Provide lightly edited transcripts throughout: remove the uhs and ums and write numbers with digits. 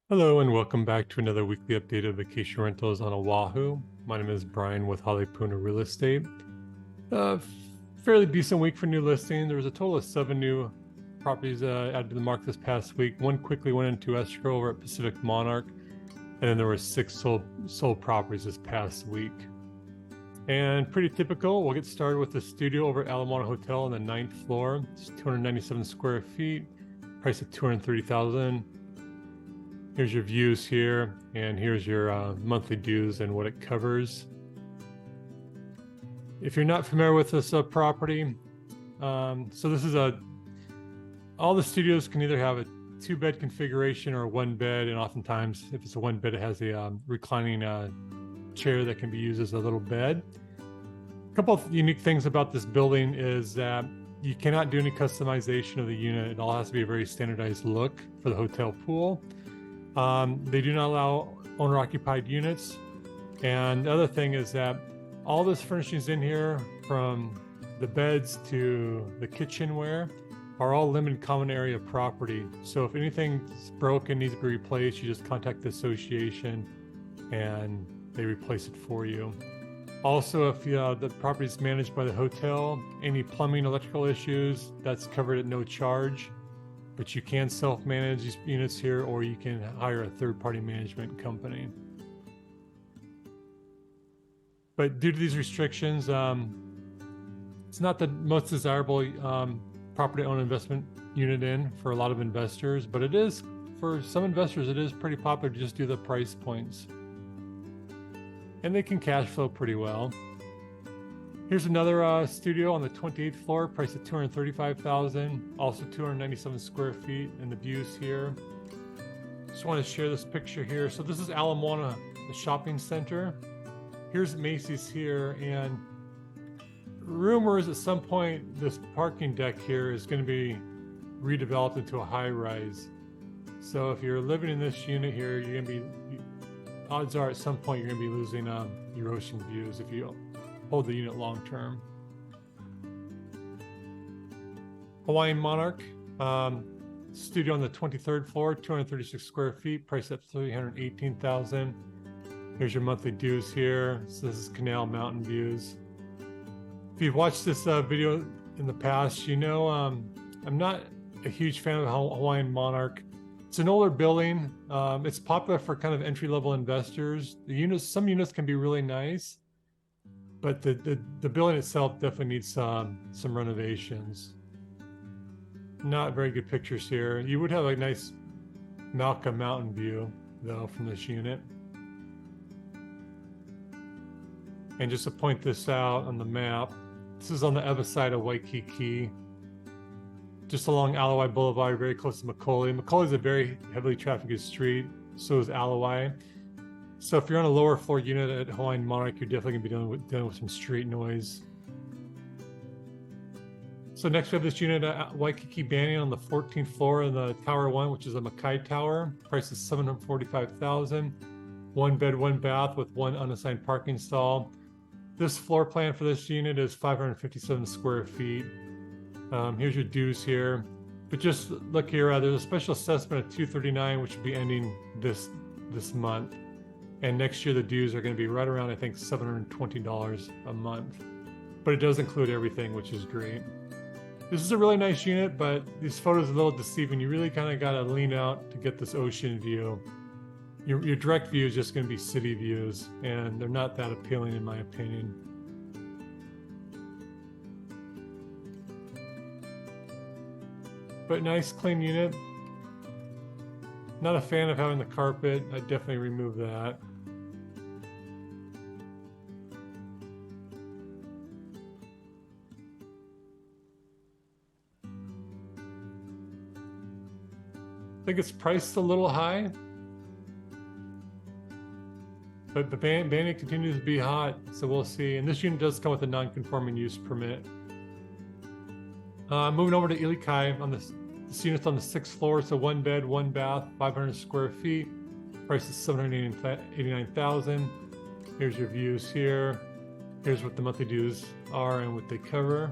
Hello and welcome back to another weekly update of vacation rentals on Oahu. My name is Bryan with Haleipuna Real Estate. Uh, Fairly decent week for new listing. There was a total of 7 new properties added to the market this past week. One quickly went into escrow over at Pacific Monarch, and then there were 6 sold properties this past week. And pretty typical, we'll get started with the studio over at Moana Hotel on the 9th floor. It's 297 square feet, price of $230,000. Here's your views here, and here's your monthly dues and what it covers. If you're not familiar with this property, so this is all the studios can either have a 2-bed configuration or a 1-bed, and oftentimes if it's a 1-bed, it has a reclining chair that can be used as a little bed. A couple of unique things about this building is that you cannot do any customization of the unit. It all has to be a very standardized look for the hotel pool. They do not allow owner-occupied units. And the other thing is that all this furnishings in here, from the beds to the kitchenware, are all limited common area property. So if anything's broken, needs to be replaced, you just contact the association and they replace it for you. Also, if the property is managed by the hotel, any plumbing, electrical issues, that's covered at no charge. But you can self-manage these units here, or you can hire a third-party management company. But due to these restrictions, it's not the most desirable property-owned investment unit in for a lot of investors, but it is, for some investors, it is pretty popular to just do the price points. And they can cash flow pretty well. Here's another studio on the 28th floor, priced at $235,000, also 297 square feet, and the views here. Just want to share this picture here. So this is Moana, the shopping center. Here's Macy's here, and rumors at some point this parking deck here is going to be redeveloped into a high-rise. So if you're living in this unit here, you're going to be, odds are at some point you're going to be losing your ocean views if you hold the unit long term. Hawaiian Monarch, studio on the 23rd floor, 236 square feet, priced at $318,000. Here's your monthly dues here. So this is Canal Mountain views. If you've watched this video in the past, you know I'm not a huge fan of Hawaiian Monarch. It's an older building. It's popular for kind of entry-level investors. The units, some units can be really nice, but the building itself definitely needs some renovations. Not very good pictures here. You would have a nice Malcolm Mountain view, though, from this unit. And just to point this out on the map, this is on the other side of Waikiki, just along Alawai Boulevard, very close to Macaulay. Macaulay is a very heavily trafficked street, so is Alawai. So if you're on a lower floor unit at Hawaiian Monarch, you're definitely going to be dealing with some street noise. So next we have this unit at Waikiki Banyan on the 14th floor in the Tower 1, which is a Makai Tower. Price is $745,000. 1 bed, 1 bath with 1 unassigned parking stall. This floor plan for this unit is 557 square feet. Here's your dues here. But just look here, there's a special assessment of $239, which will be ending this month. And next year, the dues are going to be right around, I think, $720 a month. But it does include everything, which is great. This is a really nice unit, but these photos are a little deceiving. You really kind of got to lean out to get this ocean view. Your direct view is just going to be city views, and they're not that appealing, in my opinion. But nice, clean unit. Not a fan of having the carpet. I'd definitely remove that. I think it's priced a little high, but the Banyan continues to be hot, so we'll see. And this unit does come with a non-conforming use permit. Moving over to Ilikai, on this unit's on the 6th floor. It's a 1 bed, 1 bath, 500 square feet. Price is $789,000. Here's your views here. Here's what the monthly dues are and what they cover.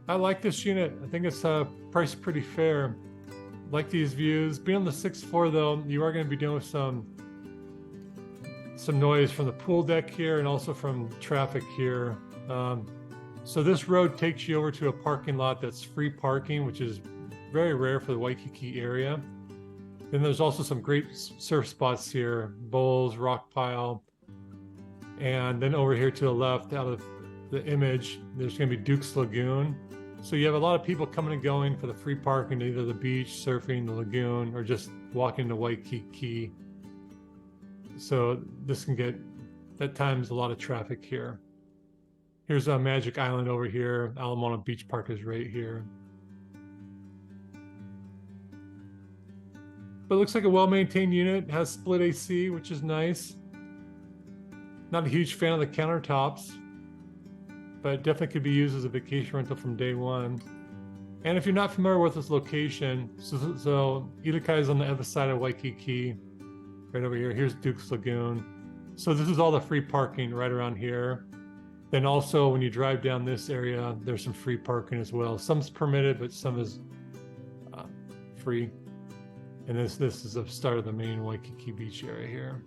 I like this unit. I think it's priced pretty fair. Like these views. Being on the 6th floor though, you are going to be dealing with some noise from the pool deck here and also from traffic here. So this road takes you over to a parking lot that's free parking, which is very rare for the Waikiki area. Then there's also some great surf spots here, Bowls, Rock Pile. And then over here to the left, out of the image, there's going to be Duke's Lagoon. So you have a lot of people coming and going for the free parking to either the beach, surfing, the lagoon, or just walking to Waikiki. So this can get, at times, a lot of traffic here. Here's a Magic Island over here. Ala Moana Beach Park is right here. But it looks like a well-maintained unit. It has split AC, which is nice. Not a huge fan of the countertops, but it definitely could be used as a vacation rental from day one. And if you're not familiar with this location, so Ilikai is on the other side of Waikiki, right over here. Here's Duke's Lagoon. So this is all the free parking right around here. Then also when you drive down this area, there's some free parking as well. Some's permitted, but some is free. And this is the start of the main Waikiki beach area here.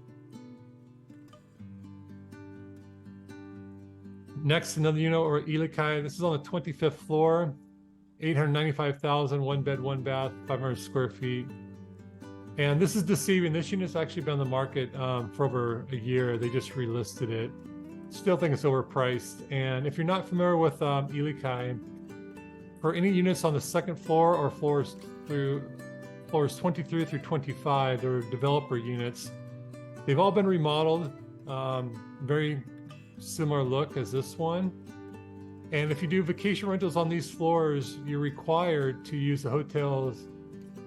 Next, another unit or Ilikai. This is on the 25th floor, 895,000, one bed, one bath, 500 square feet. And this is deceiving. This unit's actually been on the market for over a year. They just relisted it. Still think it's overpriced. And if you're not familiar with Ilikai, for any units on the second floor or floors 23 through 25, they're developer units. They've all been remodeled, very similar look as this one. And if you do vacation rentals on these floors, you're required to use the hotels,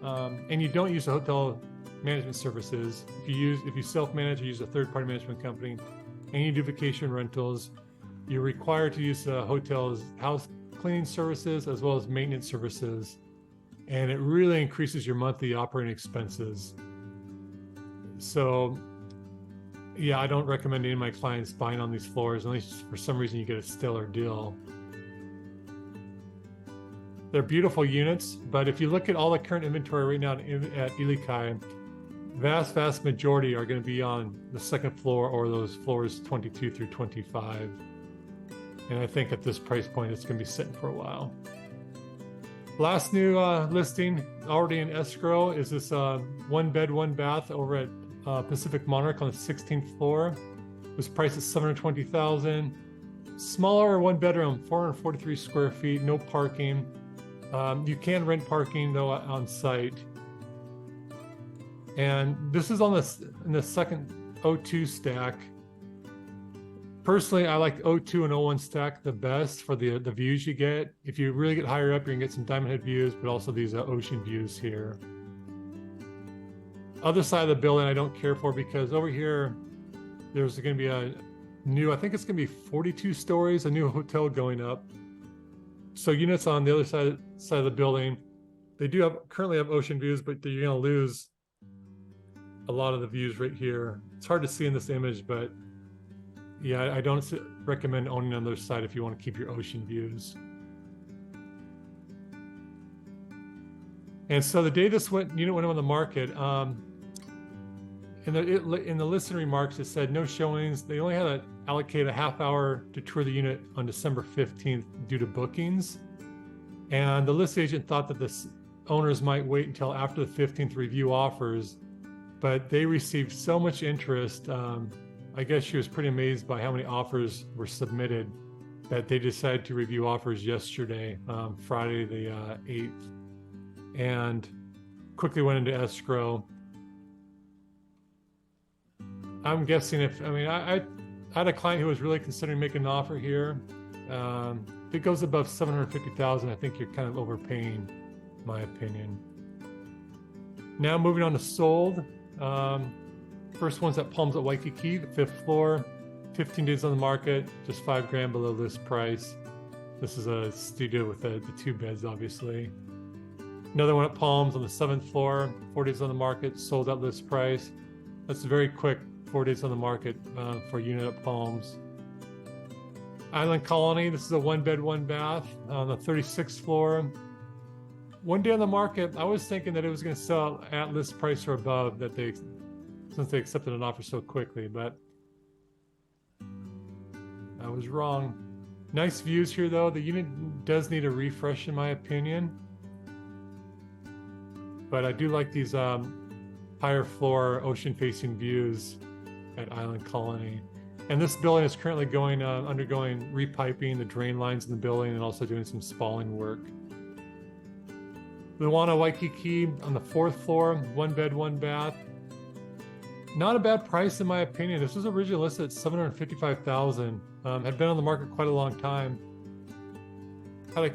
and you don't use the hotel management services. If you self-manage or use a third-party management company, and you do vacation rentals, you're required to use the hotel's house cleaning services as well as maintenance services. And it really increases your monthly operating expenses. So yeah, I don't recommend any of my clients buying on these floors unless for some reason you get a stellar deal. They're beautiful units, but if you look at all the current inventory right now at Ilikai, vast majority are going to be on the second floor or those floors 22 through 25. And I think at this price point, it's going to be sitting for a while. Last new listing, already in escrow, is this one bed, one bath over at Pacific Monarch on the 16th floor. It was priced at $720,000. Smaller one bedroom, 443 square feet, no parking. You can rent parking though on site. And this is in the second O2 stack. Personally, I like O2 and O1 stack the best for the views you get. If you really get higher up, you can get some diamond head views, but also these ocean views here. Other side of the building I don't care for because over here, there's going to be a new, I think it's going to be 42 stories, a new hotel going up. So units on the other side of the building, they do currently have ocean views, but you're going to lose a lot of the views right here. It's hard to see in this image, but yeah, I don't recommend owning on the other side if you want to keep your ocean views. And so the day this unit went on the market, in the listing remarks, it said no showings. They only had to allocate a half hour to tour the unit on December 15th due to bookings. And the list agent thought that the owners might wait until after the 15th to review offers, but they received so much interest. I guess she was pretty amazed by how many offers were submitted that they decided to review offers yesterday, Friday the 8th, and quickly went into escrow. I'm guessing I had a client who was really considering making an offer here. If it goes above $750,000, I think you're kind of overpaying, in my opinion. Now moving on to sold. First one's at Palms at Waikiki, the 5th floor, 15 days on the market, just $5,000 below list price. This is a studio with the 2 beds, obviously. Another one at Palms on the 7th floor, 4 days on the market, sold at list price. That's very quick, 4 days on the market for a unit at Palms. Island Colony, this is a one bed, one bath on the 36th floor. one day on the market, I was thinking that it was going to sell at list price or above, since they accepted an offer so quickly, but I was wrong. Nice views here though. The unit does need a refresh in my opinion, but I do like these higher floor ocean facing views at Island Colony. And this building is currently undergoing repiping the drain lines in the building and also doing some spalling work. Luana Waikiki on the 4th floor, 1 bed, 1 bath. Not a bad price in my opinion. This was originally listed at $755,000. Had been on the market quite a long time. Thought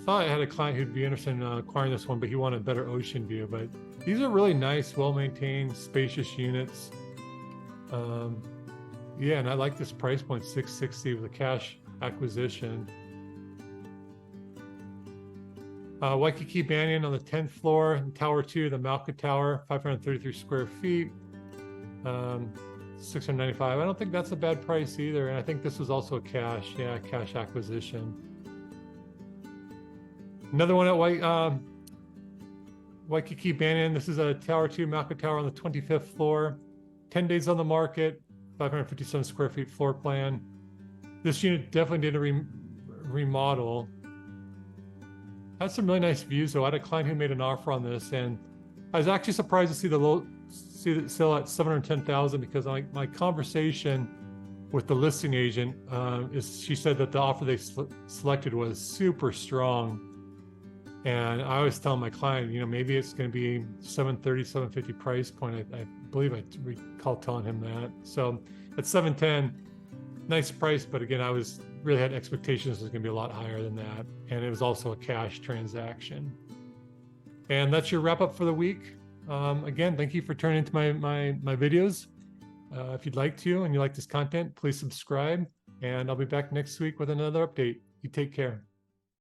I had a client who'd be interested in acquiring this one, but he wanted a better ocean view. But these are really nice, well-maintained, spacious units. Yeah, and I like this price point, $660 with a cash acquisition. Waikiki Banyan on the 10th floor, Tower 2, the Malka Tower, 533 square feet, $695. I don't think that's a bad price either, and I think this was also a cash acquisition. Another one at Waikiki Banyan. This is a Tower 2, Malka Tower on the 25th floor, 10 days on the market, 557 square feet floor plan. This unit definitely did a remodel. Had some really nice views though. I had a client who made an offer on this, and I was actually surprised to see it sell at $710,000 because my conversation with the listing agent she said that the offer they selected was super strong, and I always tell my client, maybe it's going to be $730, $750 price point. I believe I recall telling him that. So at $710, nice price, but again, I really had expectations it was going to be a lot higher than that, and it was also a cash transaction. And that's your wrap up for the week. Again, thank you for tuning into my videos. If you'd like to and you like this content, please subscribe, and I'll be back next week with another update. You take care.